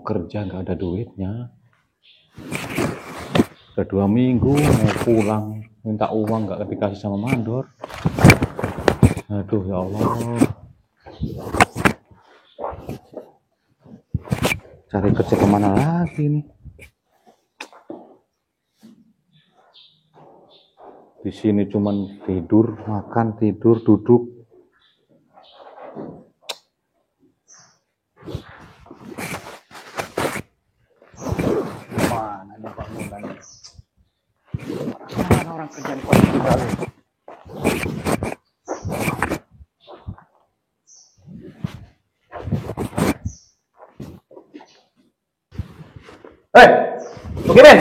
kerja nggak ada duitnya. Udah 2 minggu mau pulang minta uang nggak dikasih sama mandor. Aduh ya Allah. Cari kerja kemana lagi nih? Di sini cuman tidur, makan, tidur, duduk. Mana nih bangunan? Mana orang kerja di kota Tegal? Tukimin,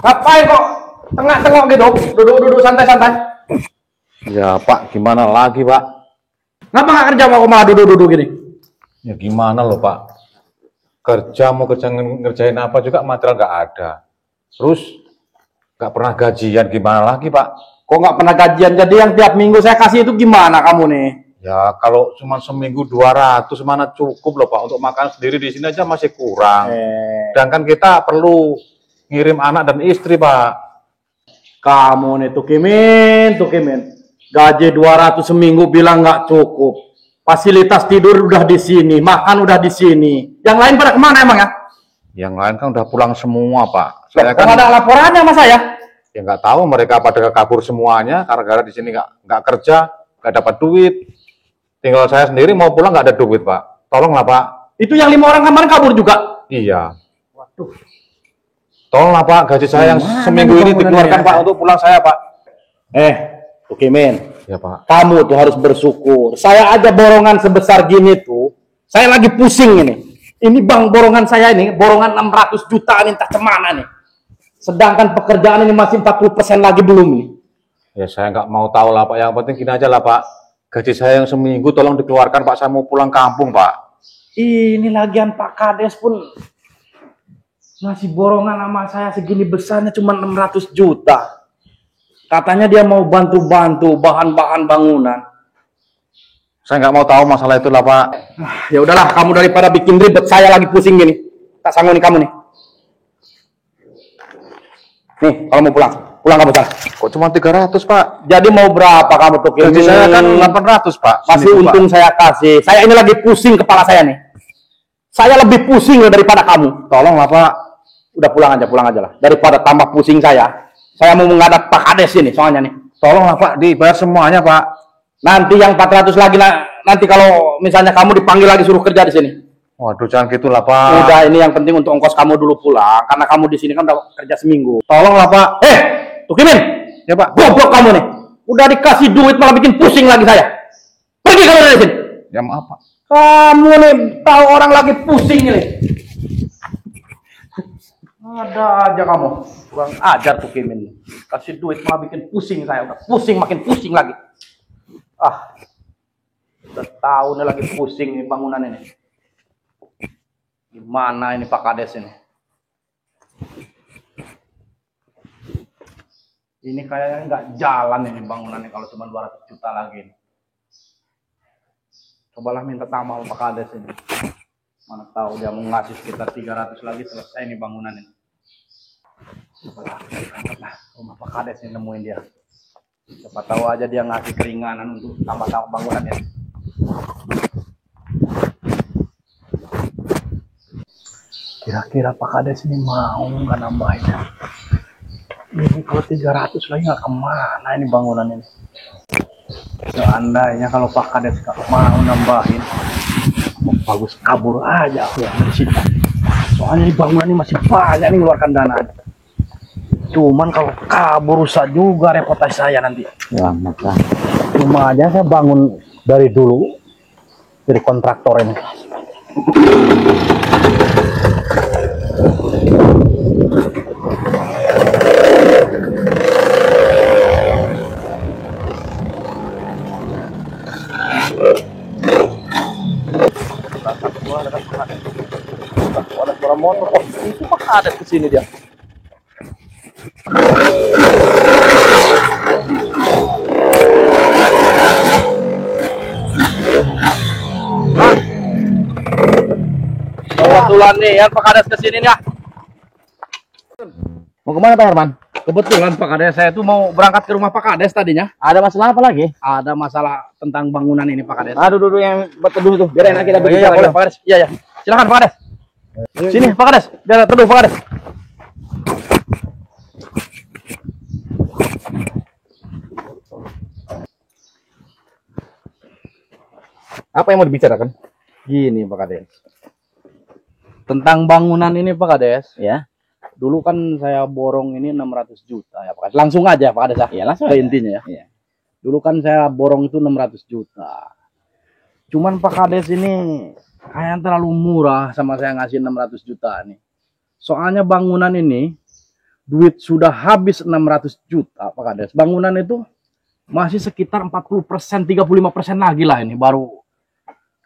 ngapain kok tengah-tengah gitu? Duduk-duduk santai-santai. Ya Pak, gimana lagi Pak? Ngapa nggak kerja mau malah duduk-duduk gini? Ya gimana loh Pak? Kerja mau kerja ngerjain apa juga material nggak ada. Terus nggak pernah gajian, gimana lagi Pak? Kok nggak pernah gajian? Jadi yang tiap minggu saya kasih itu gimana kamu nih? Ya kalau cuma seminggu 200 mana cukup loh Pak, untuk makan sendiri di sini aja masih kurang. Sedangkan kita perlu ngirim anak dan istri Pak. Kamu nih Tukimin. Gaji 200 seminggu bilang nggak cukup. Fasilitas tidur udah di sini, makan udah di sini. Yang lain pada kemana emang ya? Yang lain kan udah pulang semua Pak. Saya kan ada laporannya sama saya. Ya nggak tahu mereka pada kabur semuanya karena di sini nggak kerja, nggak dapat duit. Tinggal saya sendiri mau pulang nggak ada duit Pak. Tolonglah Pak. Itu yang 5 orang kemarin kabur juga? Iya. Waduh. Tolonglah Pak, gaji saya yang seminggu ini dikeluarkan Pak untuk pulang saya Pak. Tukimin. Ya Pak. Kamu tuh harus bersyukur. Saya aja borongan sebesar gini tuh, saya lagi pusing ini. Ini bang borongan saya ini, borongan 600 juta ini entah kemana nih. Sedangkan pekerjaan ini masih 40% lagi belum nih. Ya saya nggak mau tahu lah Pak, yang penting gini aja lah Pak. Gaji saya yang seminggu tolong dikeluarkan Pak, saya mau pulang kampung Pak. Ini lagian Pak Kades pun masih borongan sama saya segini besarnya cuma 600 juta. Katanya dia mau bantu-bantu bahan-bahan bangunan. Saya nggak mau tahu masalah itu lah Pak. Ya udahlah, kamu daripada bikin ribet, saya lagi pusing gini. Tak sanggup nih kamu nih. Nih, kalau mau pulang kamu sana. Kok cuma 300 Pak? Jadi mau berapa kamu tuh? Gaji saya kan 800 Pak. Masih sini, untung Pak. Saya kasih. Saya ini lagi pusing kepala saya nih. Saya lebih pusing loh daripada kamu. Tolonglah Pak. Udah pulang aja lah. Daripada tambah pusing saya. Saya mau menghadap Pak Kades ini soalnya nih. Tolonglah Pak, dibayar semuanya Pak. Nanti yang 400 lagi nanti kalau misalnya kamu dipanggil lagi suruh kerja di sini. Waduh, jangan gitulah Pak. Udah, ini yang penting untuk ongkos kamu dulu pulang karena kamu di sini kan udah kerja seminggu. Tolonglah Pak. Tukimin. Ya Pak. Goblok kamu nih. Udah dikasih duit malah bikin pusing lagi saya. Pergi kamu dari sini. Ya maaf Pak. Kamu nih tahu orang lagi pusing ini. Ada aja kamu. Kurang ajar Tukimin. Kasih duit malah bikin pusing saya. Udah pusing makin pusing lagi. Udah tahu nih lagi pusing nih bangunan ini. Gimana ini Pak Kades ini? Ini kayaknya nggak jalan ini bangunannya kalau cuma 200 juta lagi. Cobalah minta tambah sama Pak Kades ini. Mana tahu dia mau ngasih sekitar 300 lagi selesai nih bangunan ini. Cobalah rumah Pak Kades ini nemuin dia. Siapa tahu aja dia ngasih keringanan untuk tambah-tambah bangunannya. Kira-kira Pak Kades ini mau nggak nambahin? Ini kalau 300 lagi nggak kemana ini bangunan ini. Seandainya kalau Pak Kades nggak mau nambahin, bagus kabur aja aku ya dari sini. Soalnya di bangunan ini masih banyak nih ngeluarkan dana. Cuman kalau kabur rusak juga reputasi saya nanti. Ya maka. Cuma aja saya bangun dari dulu jadi kontraktor ini. Ada suara motor. Oh, itu Pak Kades kesini dia. kebetulan nih ya Pak Kades kesini nih ya. Mau kemana Pak Herman? Kebetulan Pak Kades, saya tuh mau berangkat ke rumah Pak Kades tadinya. Ada masalah apa lagi? Ada masalah tentang bangunan ini Pak Kades. Aduh, duduk yang teduh tuh. Biar enak kita berbicara. Boleh Pak Kades. Iya ya. Silakan Pak Kades. Sini Pak Kades, biar teduh Pak Kades. Apa yang mau dibicarakan? Gini Pak Kades. Tentang bangunan ini Pak Kades. Ya. Dulu kan saya borong ini 600 juta ya Pak Kades. Langsung aja Pak Kades ya. Iya, langsung Ke aja. intinya ya. Iya. Dulu kan saya borong itu 600 juta. Cuman Pak Kades ini kayaknya terlalu murah sama saya ngasih 600 juta nih. Soalnya bangunan ini duit sudah habis 600 juta Pak Kades. Bangunan itu masih sekitar 40%, 35% lagi lah ini baru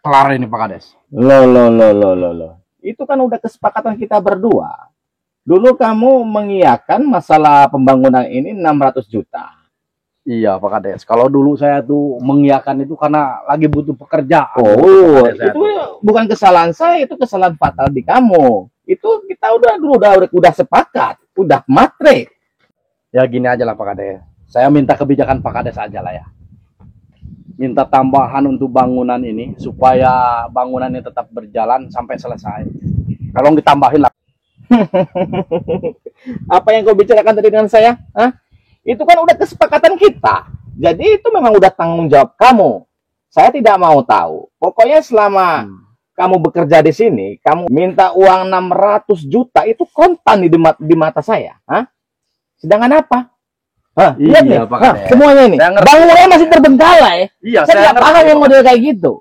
kelar ini Pak Kades. Loh. Itu kan udah kesepakatan kita berdua. Dulu kamu mengiyakan masalah pembangunan ini 600 juta. Iya Pak Kades. Kalau dulu saya tuh mengiyakan itu karena lagi butuh pekerjaan. Oh, Pak Kades, itu bukan kesalahan saya, itu kesalahan fatal di kamu. Itu kita udah sepakat, udah matre. Ya gini aja lah Pak Kades. Saya minta kebijakan Pak Kades aja lah ya. Minta tambahan untuk bangunan ini supaya bangunan ini tetap berjalan sampai selesai. Kalau ditambahin lah. Apa yang kau bicarakan tadi dengan saya? Hah? Itu kan udah kesepakatan kita. Jadi itu memang udah tanggung jawab kamu. Saya tidak mau tahu. Pokoknya selama kamu bekerja di sini, kamu minta uang 600 juta itu kontan di mata saya. Hah? Sedangkan apa? Hah, lihat nih. Pak Hah, Kades. semuanya ini. Saya ngerti. Bangunannya masih terbengkalai. Iya, Saya nggak paham yang model kayak gitu.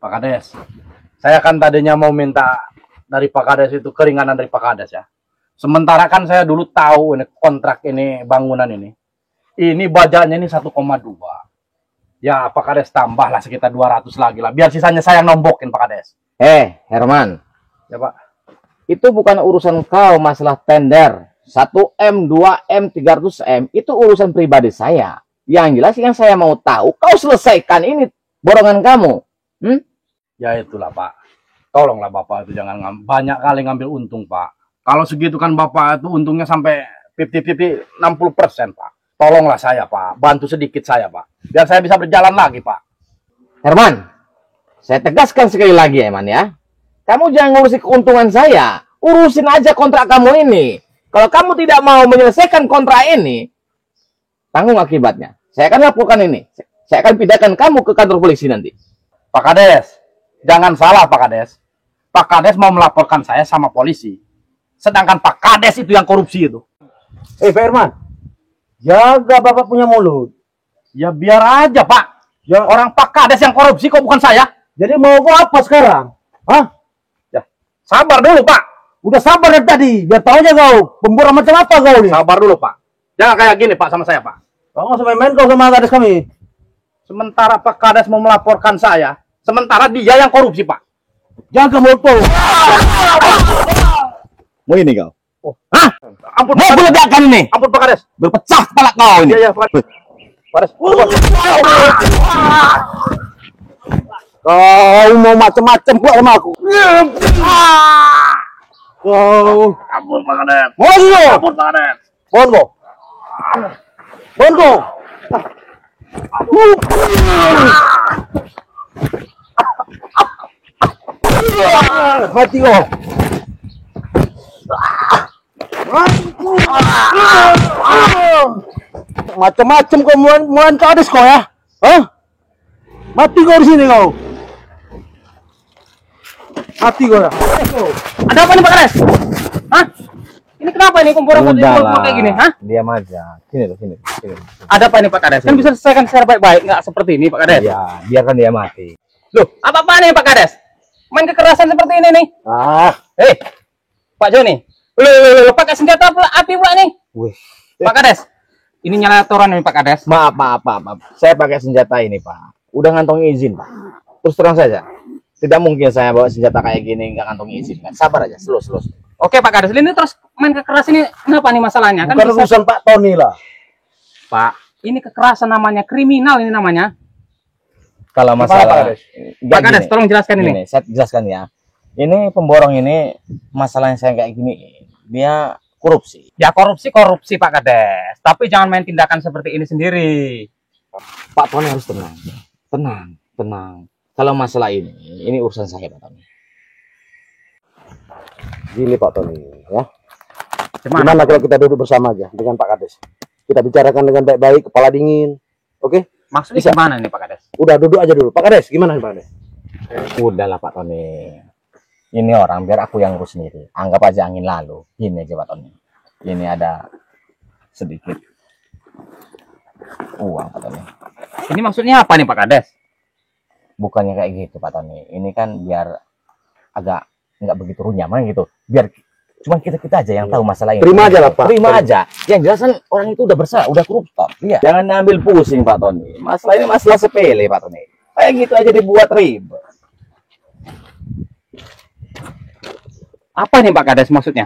Pak Kades. Saya kan tadinya mau minta dari Pak Kades itu keringanan dari Pak Kades ya. Sementara kan saya dulu tahu ini kontrak ini bangunan ini. Ini bajaknya ini 1,2. Ya Pak Kades tambahlah sekitar 200 lagi lah. Biar sisanya saya nombokin Pak Kades. Herman. Ya Pak. Itu bukan urusan kau masalah tender. 1M, 2M, 300M. Itu urusan pribadi saya. Yang jelas yang saya mau tahu, kau selesaikan ini borongan kamu. Ya itulah Pak. Tolonglah Bapak itu jangan banyak kali ngambil untung Pak. Kalau segitu kan Bapak itu untungnya sampai 50-50, 60% Pak. Tolonglah saya Pak. Bantu sedikit saya Pak. Biar saya bisa berjalan lagi Pak. Herman, saya tegaskan sekali lagi Herman ya. Kamu jangan ngurusin keuntungan saya. Urusin aja kontrak kamu ini. Kalau kamu tidak mau menyelesaikan kontrak ini, tanggung akibatnya. Saya akan laporkan ini. Saya akan pindahkan kamu ke kantor polisi nanti. Pak Kades, jangan salah Pak Kades. Pak Kades mau melaporkan saya sama polisi. Sedangkan Pak Kades itu yang korupsi itu. Pak Herman, jaga Bapak punya mulut. Ya biar aja Pak. Ya, Orang Pak Kades yang korupsi kok bukan saya. jadi mau kau apa sekarang? Hah? Ya, sabar dulu Pak. Udah sabar dari tadi, biar tahu aja kau. Pembunuh macam apa kau nih? Sabar dulu Pak. Jangan kayak gini Pak sama saya Pak. Kau nggak usah main-main kau sama gadis kami. Sementara Pak Kades mau melaporkan saya, sementara dia yang korupsi Pak. Jaga mulut kau. Mau ini kau? Hah? Ampun Mau Pak Kades. kuledakan ini? Ampun Pak Kades. Berpecah kepala kau ini. Iya Pak Kades. Pak Kades. Kau mau macam-macam pula sama aku. Kau. Ampun Pak Kades. Mau lagi kau? Ampun Pak Kades. Mohon kau. Mohon kau. Mati kau. Macam-macam kau muan kades kau ya? Hah? Mati kau di sini kau. Mati kau ya. Ada apa nih Pak Kades? Hah? Ini kenapa ini kumpul-kumpul kayak gini? Hah? Diam aja. Sini. Ada apa ini Pak Kades? Kan bisa selesaikan secara baik-baik, nggak seperti ini Pak Kades. Ya, biarkan dia mati. Loh, apa-apa nih Pak Kades? Main kekerasan seperti ini nih. Pak Joni. Loh, pakai senjata api pula nih. Wih. Pak Kades. Ini nyala toran nih Pak Kades. Maaf. Saya pakai senjata ini, Pak. Udah ngantongi izin, Pak. Terus terang saja. Tidak mungkin saya bawa senjata kayak gini nggak ngantongi izin. Kan? Sabar aja, slow. Oke Pak Kades, ini terus main kekerasan ini kenapa nih masalahnya? Bukan urusan Pak Tony lah. Pak, ini kekerasan namanya, kriminal ini namanya. Kalau masalah Pak Kades, tolong jelaskan ini. Saya jelaskan ya. Ini pemborong ini masalahnya saya kayak gini, dia korupsi. Ya korupsi Pak Kades, tapi jangan main tindakan seperti ini sendiri. Pak Tony harus tenang, tenang. Kalau masalah ini urusan saya Pak Tony. Gini Pak Tony, ya. Gimana? Gimana kalau kita duduk bersama aja dengan Pak Kades? Kita bicarakan dengan baik-baik, kepala dingin. Oke? Maksudnya Bisa. gimana nih Pak Kades? Udah duduk aja dulu. Pak Kades, gimana Pak Kades? Udahlah Pak Tony. Ini orang biar aku yang urus sendiri. Anggap aja angin lalu. Gini aja Pak Tony. Ini ada sedikit uang Pak Tony. Ini maksudnya apa nih Pak Kades? Bukannya kayak gitu Pak Tony. Ini kan biar agak nggak begitu runyam gitu. Biar cuma kita aja yang tahu masalah ini. Terima aja lah Pak. Terima aja. Yang jelas kan orang itu udah bersalah, udah koruptor. Iya. Jangan ambil pusing Pak Tony. Masalah ini masalah sepele Pak Tony. Kayak gitu aja dibuat ribet. Apa nih Pak Kades maksudnya?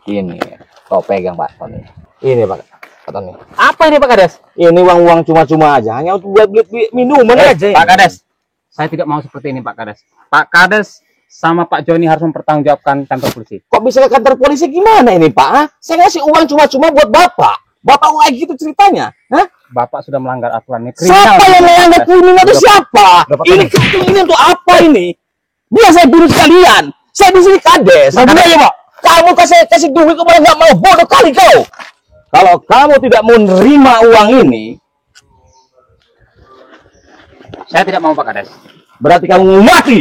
Ini kau pegang Pak Tony. Ini Pak Tony. Apa ini Pak Kades? Ini uang cuma-cuma aja, hanya untuk buat beli minuman aja. Pak Kades, saya tidak mau seperti ini Pak Kades. Pak Kades sama Pak Joni harus mempertanggungjawabkan kantor polisi. Kok bisa ke kantor polisi gimana ini Pak? Hah? Saya ngasih uang cuma-cuma buat Bapak. Bapak lagi gitu ceritanya. Hah? Bapak sudah melanggar aturan ini. Siapa yang melanggar kriminal itu siapa? Ini ini untuk apa ini? Biar saya bunuh sekalian. Saya di sini Kades. Sebenarnya Pak, kamu kasih duit kok malah nggak mau, bodoh kali kau. Kalau kamu tidak mau menerima uang ini, Saya tidak mau Pak Kades. berarti kamu mati.